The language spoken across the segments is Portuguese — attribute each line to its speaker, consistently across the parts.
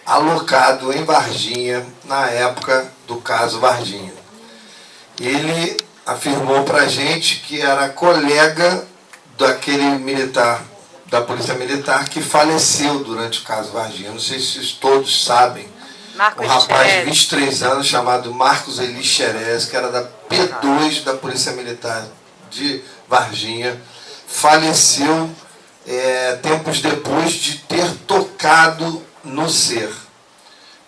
Speaker 1: alocado em Varginha na época do caso Varginha. Ele afirmou para a gente que era colega daquele militar, da Polícia Militar, que faleceu durante o caso Varginha. Não sei se todos sabem. Um rapaz de 23 anos chamado Marcos Eli Xerez, que era da P2 da Polícia Militar de Varginha, faleceu tempos depois de ter tocado no ser.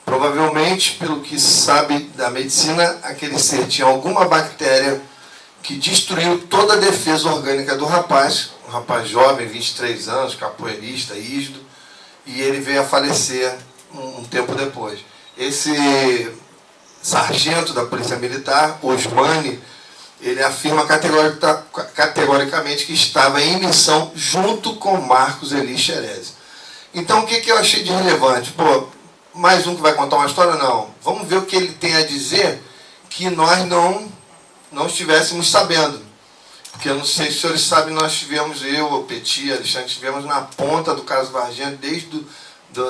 Speaker 1: Provavelmente, pelo que se sabe da medicina, aquele ser tinha alguma bactéria que destruiu toda a defesa orgânica do rapaz, um rapaz jovem, 23 anos, capoeirista, ígido, e ele veio a falecer um tempo depois. Esse sargento da Polícia Militar, Osmani, ele afirma categoricamente que estava em missão junto com Marcos Eli Xerez. Então, o que eu achei de relevante? Pô, mais um que vai contar uma história? Não. Vamos ver o que ele tem a dizer que nós não estivéssemos sabendo. Porque eu não sei se os senhores sabem, nós tivemos, eu, o Petit, Alexandre, estivemos na ponta do caso Varginha desde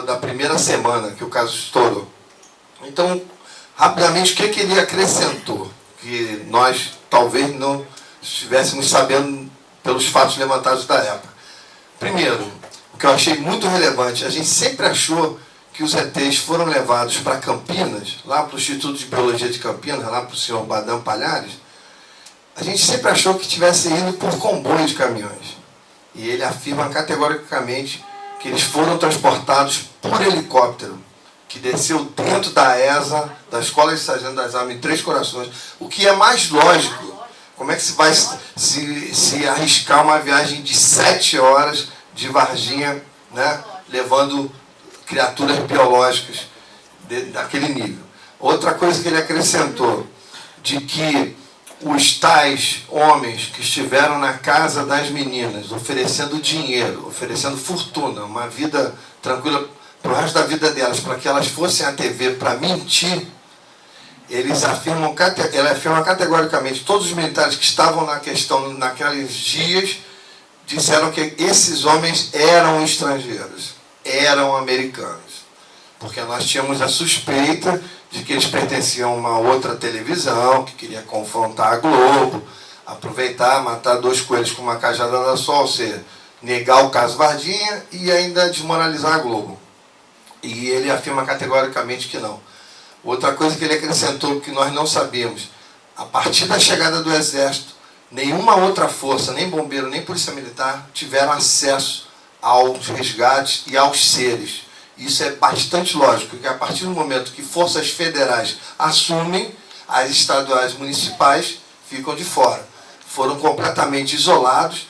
Speaker 1: da primeira semana que o caso estourou. Então, rapidamente, o que ele acrescentou? Que nós talvez não estivéssemos sabendo pelos fatos levantados da época. Primeiro, o que eu achei muito relevante, a gente sempre achou que os ETs foram levados para Campinas, lá para o Instituto de Biologia de Campinas, lá para o senhor Badam Palhares. A gente sempre achou que tivesse ido por comboio de caminhões. E ele afirma categoricamente que eles foram transportados por helicóptero, que desceu dentro da ESA, da Escola de Sargento das Armas, em Três Corações. O que é mais lógico, como é que se vai se arriscar uma viagem de 7 horas de Varginha, né, levando criaturas biológicas daquele nível. Outra coisa que ele acrescentou, de que os tais homens que estiveram na casa das meninas, oferecendo dinheiro, oferecendo fortuna, uma vida tranquila para o resto da vida delas, para que elas fossem à TV para mentir, ele afirma categoricamente, todos os militares que estavam na questão naqueles dias, disseram que esses homens eram estrangeiros, eram americanos, porque nós tínhamos a suspeita de que eles pertenciam a uma outra televisão, que queria confrontar a Globo, aproveitar, matar dois coelhos com uma cajadada só, ou seja, negar o caso Varginha e ainda desmoralizar a Globo. E ele afirma categoricamente que não. Outra coisa que ele acrescentou que nós não sabíamos, a partir da chegada do Exército, nenhuma outra força, nem bombeiro, nem polícia militar, tiveram acesso aos resgates e aos seres. Isso é bastante lógico, porque a partir do momento que forças federais assumem, as estaduais municipais ficam de fora. Foram completamente isolados.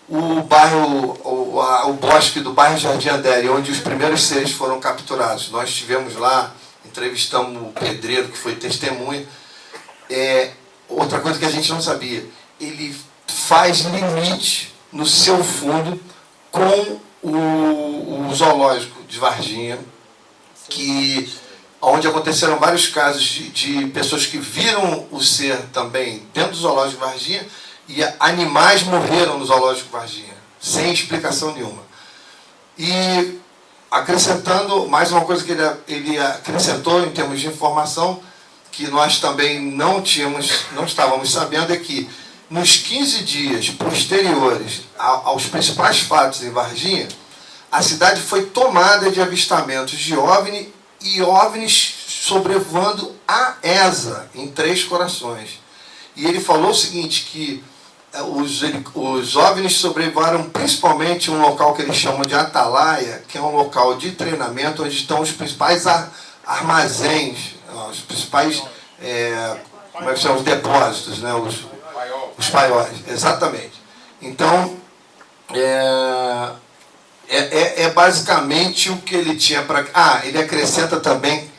Speaker 1: O bosque do bairro Jardim Adélia, onde os primeiros seres foram capturados. Nós estivemos lá, entrevistamos o pedreiro, que foi testemunha. Outra coisa que a gente não sabia, ele faz limite no seu fundo com o zoológico de Varginha, onde aconteceram vários casos de pessoas que viram o ser também dentro do zoológico de Varginha, e animais morreram no zoológico de Varginha, sem explicação nenhuma. E acrescentando, mais uma coisa que ele acrescentou em termos de informação, que nós também não estávamos sabendo, é que nos 15 dias posteriores aos principais fatos em Varginha, a cidade foi tomada de avistamentos de OVNI e OVNIs sobrevoando a ESA, em Três Corações. E ele falou o seguinte, que os OVNIs sobrevoaram principalmente um local que eles chamam de Atalaia, que é um local de treinamento onde estão os principais armazéns, os principais, como é que são, os depósitos, né? Os paióis, exatamente. Então, basicamente o que ele tinha para... ele acrescenta também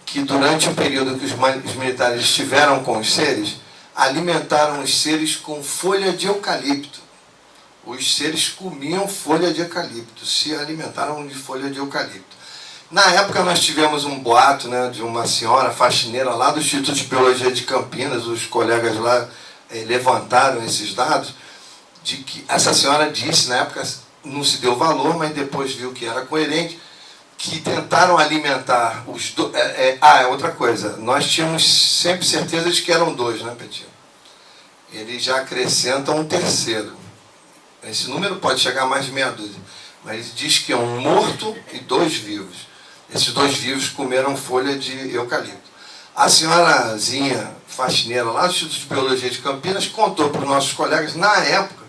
Speaker 1: que durante o período que os militares estiveram com os seres, alimentaram os seres com folha de eucalipto. Os seres comiam folha de eucalipto, se alimentaram de folha de eucalipto. Na época nós tivemos um boato, né, de uma senhora faxineira lá do Instituto de Biologia de Campinas, os colegas lá levantaram esses dados, de que essa senhora disse, na época não se deu valor, mas depois viu que era coerente, que tentaram alimentar os dois. Outra coisa, nós tínhamos sempre certeza de que eram dois, né, Petinho? Ele já acrescenta um terceiro. Esse número pode chegar a mais de meia dúzia, mas ele diz que é um morto e dois vivos. Esses dois vivos comeram folha de eucalipto. A senhorazinha faxineira lá do Instituto de Biologia de Campinas contou para os nossos colegas, na época,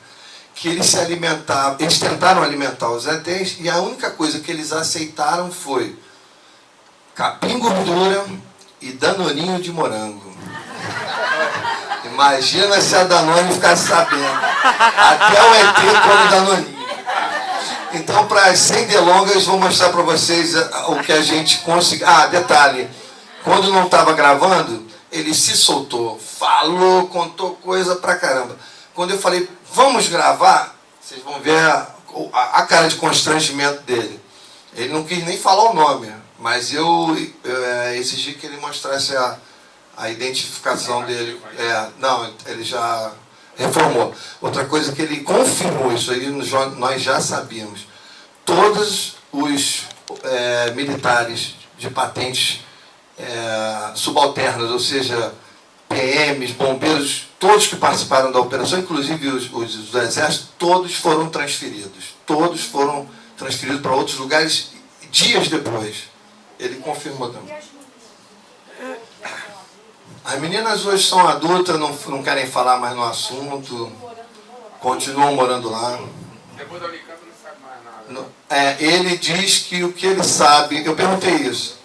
Speaker 1: que eles se alimentavam, eles tentaram alimentar os ETs e a única coisa que eles aceitaram foi capim gordura e danoninho de morango. Imagina se a Danone ficasse sabendo. Até o ET come danoninho. Então, sem delongas, vou mostrar para vocês o que a gente conseguiu. Detalhe, quando não estava gravando, ele se soltou, falou, contou coisa pra caramba. Quando eu falei, vamos gravar, vocês vão ver a cara de constrangimento dele. Ele não quis nem falar o nome, mas eu exigi que ele mostrasse a identificação dele. Não, ele já reformou. Outra coisa que ele confirmou, isso aí nós já sabíamos. Todos os militares de patentes subalternas, ou seja, PMs, bombeiros, todos que participaram da operação, inclusive os do Exército, todos foram transferidos. Todos foram transferidos para outros lugares dias depois. Ele confirmou também. As meninas hoje são adultas, não querem falar mais no assunto, continuam morando lá.
Speaker 2: Depois da Unicamp não sabe mais nada.
Speaker 1: Ele diz que o que ele sabe, eu perguntei isso,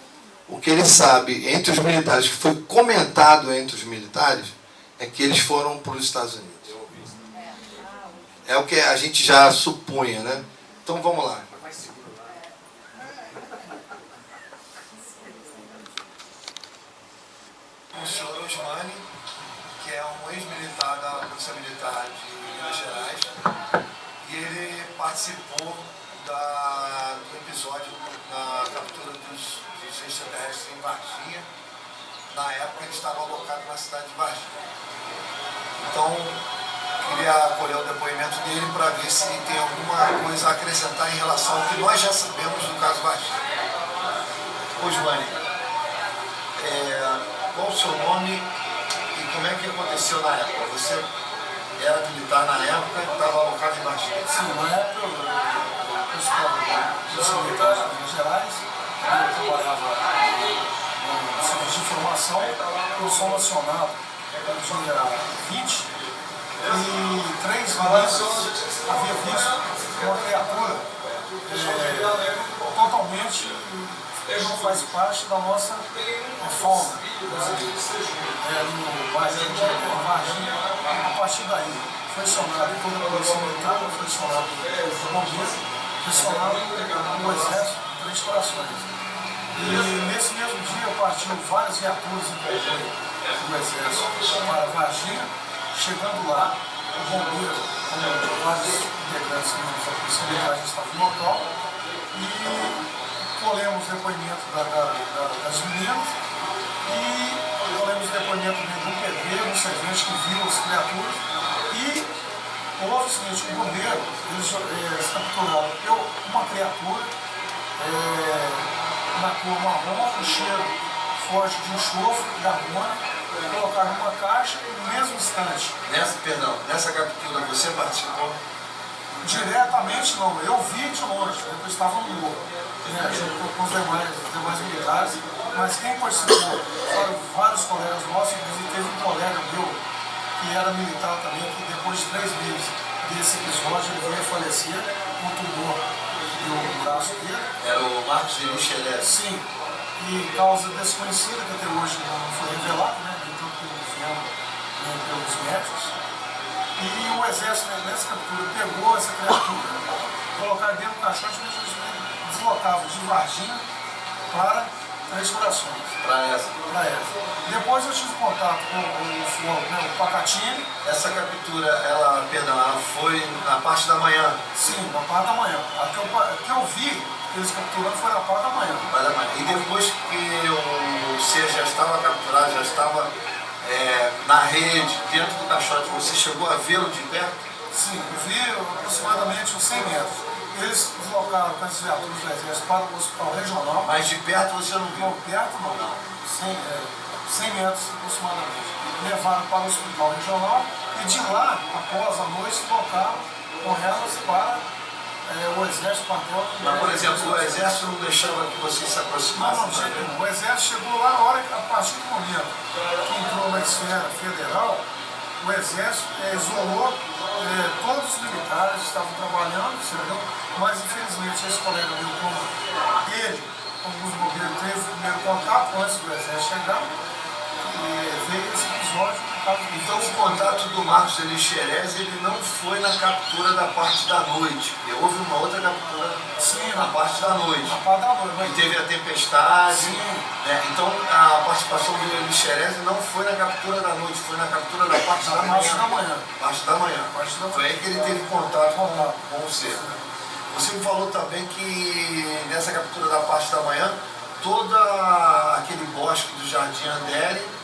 Speaker 1: o que ele sabe entre os militares, que foi comentado entre os militares, é que eles foram para os Estados Unidos. É o que a gente já supunha, né? Então vamos lá. O senhor Osmani, que é um ex-militar da Polícia Militar de Minas Gerais, e ele participou do episódio na captura dos extraterrestres em Varginha. Na época ele estava alocado na cidade de Varginha. Então, queria colher o depoimento dele para ver se tem alguma coisa a acrescentar em relação ao que nós já sabemos do caso Varginha. Osmani, qual o seu nome e como é que aconteceu na época? Você era militar na época e estava alocado em Varginha?
Speaker 3: Sim, na época eu estava nos militares de Minas Gerais, eu trabalhava no serviço de informação, eu sou nacional no dia 20 e 3 vezes havia visto uma criatura totalmente que não faz parte da nossa fauna brasileira. No bairro de Varginha, a partir daí foi chamado toda a polícia militar, foi chamado o bombeiro, foi chamado o exército, Três Corações. E nesse mesmo dia partiu várias viaturas em conjunto do exército para Varginha. Chegando lá, o bombeiro, com vários integrantes da polícia militar, já estavam no local e colhemos depoimento das meninas e colhemos depoimento do pedreiro, um servente que viu as criaturas e houve o seguinte, o bombeiro, eles capturaram uma criatura na cor marrom, com cheiro forte de enxofre, gargona, colocaram numa caixa e no mesmo instante.
Speaker 1: Nessa captura você participou?
Speaker 3: Diretamente não, eu vi de longe, eu estava no morro, junto com os demais militares, mas quem participou foram vários colegas nossos, inclusive teve um colega meu que era militar também, que depois de 3 meses desse episódio ele veio a falecer com tumor no braço dele.
Speaker 1: Era o Marcos de Michelé.
Speaker 3: Sim, e causa desconhecida, que até hoje não foi revelada, né, nem tanto pelo governo, nem pelos médicos. E o exército, nessa captura, pegou essa criatura, colocaram dentro do caixote e deslocava de Varginha para Três Corações.
Speaker 1: Para essa.
Speaker 3: Depois eu tive contato com o Pacatini.
Speaker 1: Essa captura, ela foi na parte da manhã?
Speaker 3: Sim, na parte da manhã. A que eu vi eles capturando foi na parte da manhã.
Speaker 1: E depois que você já estava capturado, já estava na rede, dentro do caixote, você chegou a vê-lo de perto?
Speaker 3: Sim, eu vi aproximadamente uns 100 metros. Eles deslocaram com as viaturas do Exército para o hospital regional.
Speaker 4: Mas de perto você não viu?
Speaker 3: Não, perto não. 100 metros aproximadamente. Levaram para o hospital regional e de lá, após a noite, deslocaram com elas para o Exército quartel.
Speaker 4: Mas, por exemplo, o Exército não deixava que você se aproximasse?
Speaker 3: Não, o Exército chegou lá a partir do momento que entrou na esfera federal, o Exército isolou todos os militares que estavam trabalhando, entendeu? Mas infelizmente esse colega meu, como ele, alguns bombeiros, teve o primeiro contato antes do Exército chegar, e veio esse episódio.
Speaker 4: Então o contato do Marcos Elixerez, ele não foi na captura da parte da noite, porque houve uma outra captura na parte da noite.
Speaker 3: Na parte da noite.
Speaker 4: E teve a tempestade. Né? Então a participação do Elixerez não foi na captura da noite, foi na captura da parte da manhã. Parte da manhã. Foi aí que ele teve contato com você. Você me falou também que nessa captura da parte da manhã, todo aquele bosque do Jardim Andere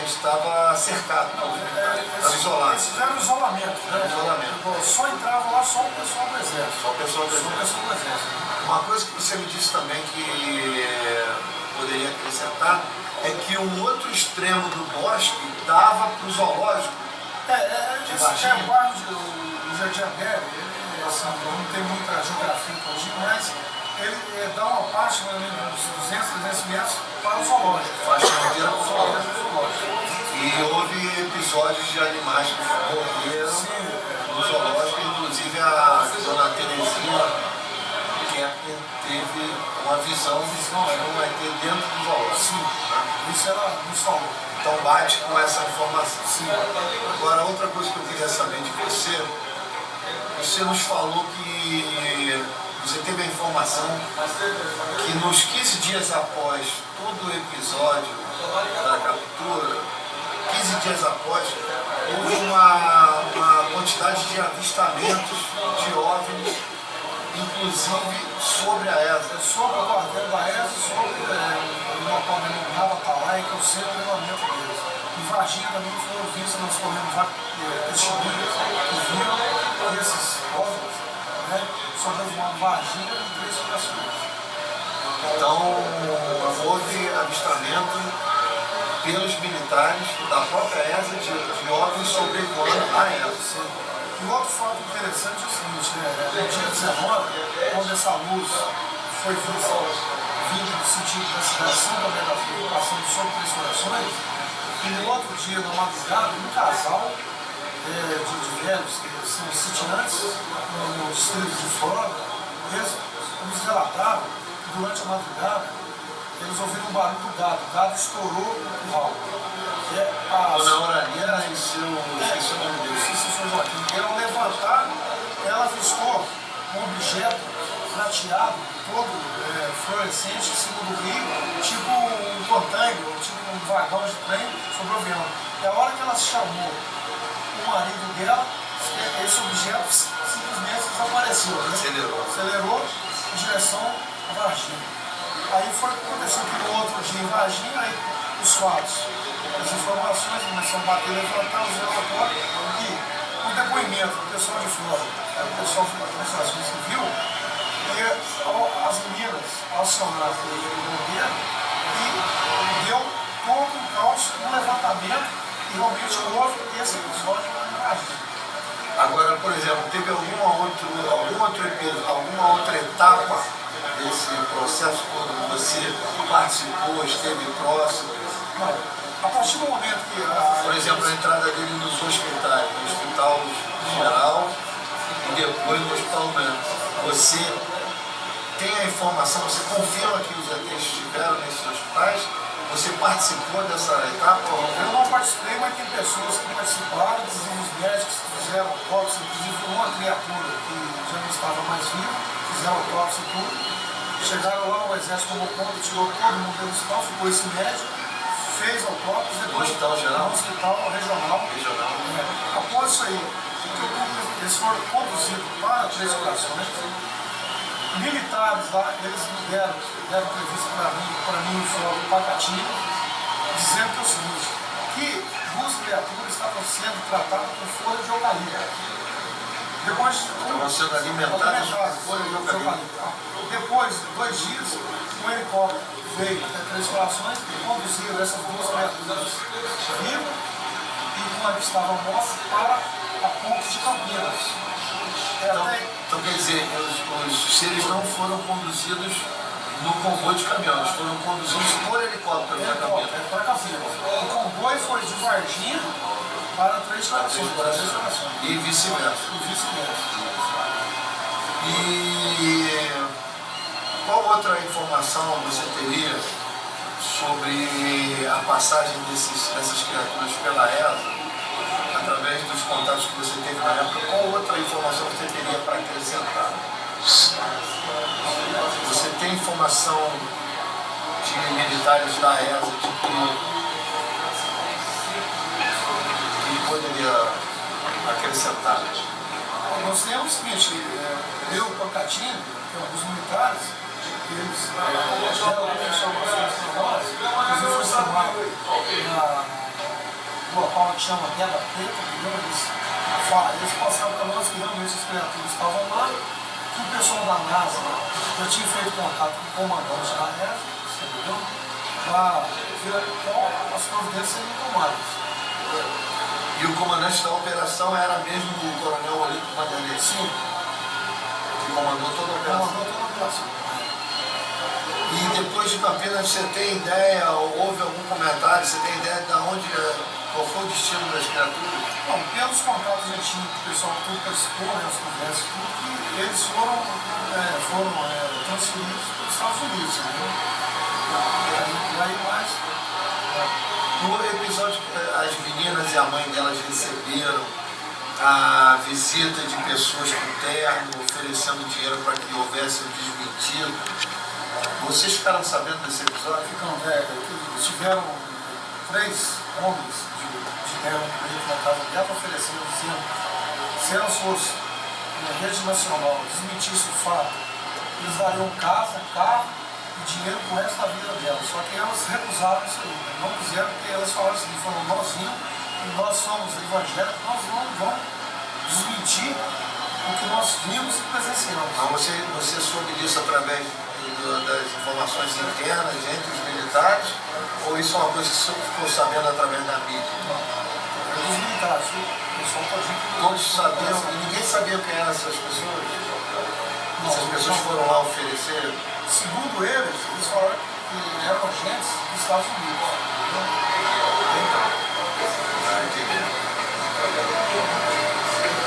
Speaker 4: estava cercado, estava isolado.
Speaker 3: Eles fizeram isolamento. Só entrava lá só o pessoal do Exército.
Speaker 4: Só o pessoal do Exército. Uma coisa que você me disse também que poderia acrescentar é que o outro extremo do bosque dava para o zoológico.
Speaker 3: Esse é o bairro do Jardim Andere, não tem muita geografia hoje, mas ele dá uma parte, mais ou menos, uns 200, 300 metros para o zoológico.
Speaker 4: Faz fronteira para o zoológico. E houve episódios de animais que morreram no zoológico, inclusive a dona Terezinha Kepler teve uma visão vai ter dentro do zoológico.
Speaker 3: Isso ela nos falou.
Speaker 4: Então bate com essa informação. Agora, outra coisa que eu queria saber de você, você nos falou que você teve a informação que nos 15 dias após todo o episódio da captura, 15 dias após, houve uma quantidade de avistamentos de OVNIs, inclusive sobre a ESA.
Speaker 3: Sobre o quartel da ESA, sobre o local denominado Atalaia, que é o centro de treinamento deles. Em Varginha também foram vistos, nós corremos testemunhos que viram esses OVNIs, sobre uma Varginha e 3 situações.
Speaker 4: Então, houve avistamento pelos militares da própria ESA de OVNIs sobrevoando a ESA.
Speaker 3: E outro fato interessante é o seguinte, no dia 19, quando essa luz foi vista vindo no sentido da cidade de São Tomé da Feira, passando sobre 3 corações, e no outro dia, na madrugada, um casal de velhos, que são sitiantes no distrito de Flórida, eles nos relataram que durante a madrugada eles ouviram um barulho do gado. O gado estourou o ralo.
Speaker 4: Dona Auralina esqueci o nome dele.
Speaker 3: Eram levantaram, ela avistou um objeto prateado, todo fluorescente, em cima do rio, tipo um container, tipo um vagão de trem sobre o avião. E a hora que ela chamou o marido dela, esse objeto simplesmente desapareceu. Acelerou em direção a Varginha. Aí foi o que aconteceu que no outro dia em Varginha, aí os fatos, as informações começaram a bater, levantar os relatórios e o depoimento do pessoal de Flórida, o pessoal da Administração Civil, e as meninas acionaram o governo e deu todo um caos no levantamento e realmente houve esse episódio em Varginha.
Speaker 4: Agora, por exemplo, teve alguma outra etapa desse processo quando você participou, esteve próximo?
Speaker 3: Não. A partir do momento que...
Speaker 4: Por exemplo, a entrada dele nos hospitais, no Hospital Geral e depois no Hospital Mendes. Você tem a informação, você confirma que os ETs estiveram nesses hospitais? Você participou dessa etapa?
Speaker 3: Eu não participei, mas tem pessoas que participaram, os médicos que fizeram autópsia, inclusive uma criatura que já não estava mais viva, fizeram autópsia e tudo. Chegaram lá, o Exército tomou conta, tirou todo mundo do hospital, ficou esse médico, fez autópsia, depois
Speaker 4: no Hospital Geral?
Speaker 3: No Hospital Regional. Após isso aí, eles foram conduzidos para 3 corações. Militares lá, eles me deram entrevista para mim em Flórida, em Pacatinga, dizendo que é o seguinte, que 2 criaturas estavam sendo tratadas com folha de eucalipto. Depois
Speaker 4: estavam sendo alimentados por folha de eucalipto.
Speaker 3: Depois, 2 dias, um helicóptero veio até Três Corações e conduziu essas 2 criaturas vivas e com a que estavam mortas para a ponte de Campinas.
Speaker 4: Então quer dizer, os seres não foram conduzidos no comboio de caminhão, eles foram conduzidos por helicóptero para Campinas.
Speaker 3: Para Campinas. O comboio foi de Varginha para Três Corações.
Speaker 4: E vice-versa. E qual outra informação você teria sobre a passagem dessas criaturas pela ESA, através dos contatos que você teve na época? Qual outra informação você teria para acrescentar? Você tem informação de militares da ESA que poderia acrescentar?
Speaker 3: Nós temos o seguinte, eu, Pacatinho, os militares, eles deram algumas informações para nós, inclusive foi chamado no local que chama Pedra Preta, eles passaram para nós que realmente as criaturas estavam lá, que o pessoal da NASA já tinha feito contato com o comandante da NASA, entendeu? Para ver qual as providências seriam tomadas.
Speaker 4: E o comandante da operação era mesmo o coronel Olímpio Magalhães?
Speaker 3: Sim.
Speaker 4: Que comandou toda a operação? E depois de Campinas, você tem ideia, houve algum comentário, você tem ideia de onde, qual foi o destino das criaturas?
Speaker 3: Bom, pelos contatos que a gente tinha com o pessoal que tudo participou, as conversas, tudo, que eles foram transferidos para os Estados Unidos, entendeu? E aí mais...
Speaker 4: No episódio, as meninas e a mãe delas receberam a visita de pessoas com terno, oferecendo dinheiro para que houvesse um desmentido. Vocês ficaram sabendo desse episódio?
Speaker 3: Tiveram 3 homens de terno preto na casa dela oferecendo, dizendo se elas fossem na rede nacional, desmentisse o fato, eles dariam casa, carro e dinheiro pro resto da vida delas. Só que elas recusaram isso aí, não quiseram, porque elas falaram assim, nós somos evangélicos, nós não vamos desmentir o que nós vimos e presenciamos.
Speaker 4: Mas você soube disso através das informações internas entre os militares, ou isso é uma coisa que você ficou sabendo através da mídia?
Speaker 3: Não, dos militares, o pessoal pode ir.
Speaker 4: Todos sabiam, e ninguém sabia quem eram essas pessoas? Essas pessoas foram lá oferecer?
Speaker 3: Segundo eles falaram que eram agentes dos Estados Unidos.
Speaker 4: Entendi.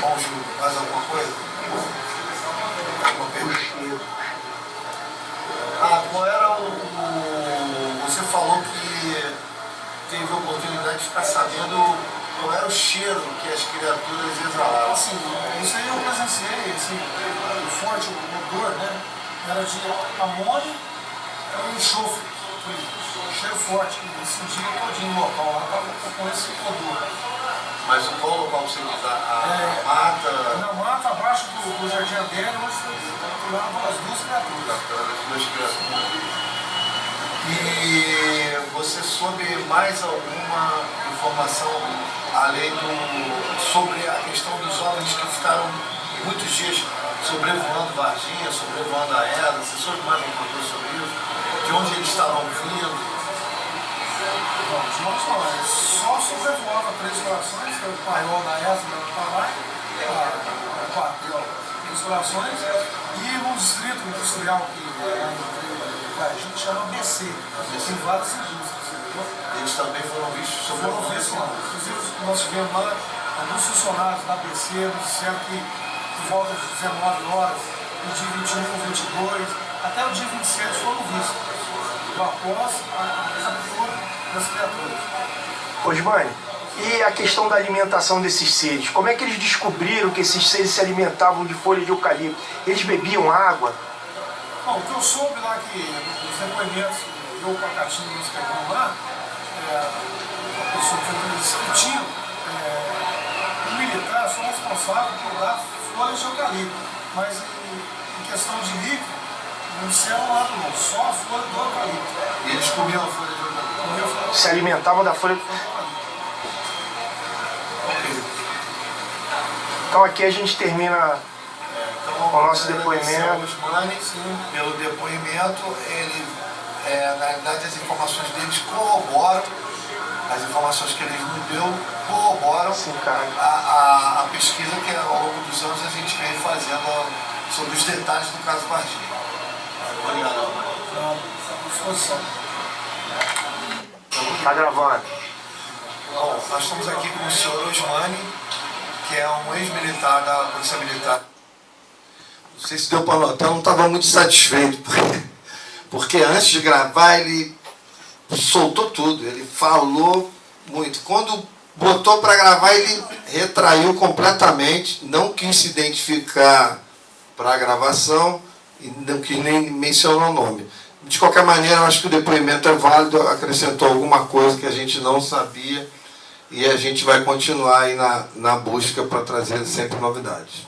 Speaker 4: Bom, Júlio, mais alguma coisa? Alguma pergunta? Qual era você falou que teve a oportunidade de ficar sabendo qual era o cheiro que as criaturas exalavam.
Speaker 3: Assim, isso aí eu presenciei, assim, o forte, o odor, né? Era de amônia e enxofre. Cheiro forte, esse dia todinho no local lá, estava com esse odor.
Speaker 4: Mas qual local você diz? A mata?
Speaker 3: Na mata, abaixo do Jardim Adélio, onde estavam as 2 criaturas.
Speaker 4: E você soube mais alguma informação além sobre a questão dos homens que ficaram muitos dias sobrevoando Varginha, sobrevoando a ESA? Você soube mais alguma coisa sobre isso? De onde eles estavam vindo?
Speaker 3: Não, só sobrevoava Três Corações, que é o paiol da ESA, da lá, o quartel Três Corações, e um distrito industrial que a gente chama BC, tem várias indústrias.
Speaker 4: Eles também foram vistos sobrevoando.
Speaker 3: Inclusive, nós tivemos lá alguns funcionários da BC, nos disseram que por volta de 19 horas, no dia 21, 22, até o dia 27 foram vistos, após a captura das criaturas.
Speaker 5: Osmani, e a questão da alimentação desses seres? Como é que eles descobriram que esses seres se alimentavam de folha de eucalipto? Eles bebiam água?
Speaker 3: Bom, o que eu soube lá que os depoimentos, eu, o Pacatinho, nós pegamos lá, a pessoa que discutindo, o militar só responsável por dar folhas de eucalipto, mas em questão de líquido, não disseram nada não, só a folha do eucalipto.
Speaker 4: E eles comiam a folha de eucalipto?
Speaker 5: Se alimentavam da folha...
Speaker 4: Ok.
Speaker 5: Então aqui a gente termina
Speaker 4: Então,
Speaker 5: o nosso
Speaker 4: agradecer
Speaker 5: depoimento.
Speaker 4: ao Usmani pelo depoimento. Ele, na realidade, as informações deles corroboram, as informações que ele nos deu corroboram
Speaker 5: Sim, cara.
Speaker 4: a pesquisa que ao longo dos anos a gente vem fazendo sobre os detalhes do caso Varginha. Obrigado.
Speaker 5: Tá gravando.
Speaker 4: Bom, nós estamos aqui com o senhor Usmani, que é um ex-militar da Polícia Militar.
Speaker 1: Não sei se deu para notar, eu não estava muito satisfeito, porque antes de gravar ele soltou tudo, ele falou muito. Quando botou para gravar, ele retraiu completamente, não quis se identificar para a gravação e não quis nem mencionar o nome. De qualquer maneira, eu acho que o depoimento é válido, acrescentou alguma coisa que a gente não sabia e a gente vai continuar aí na busca para trazer sempre novidades.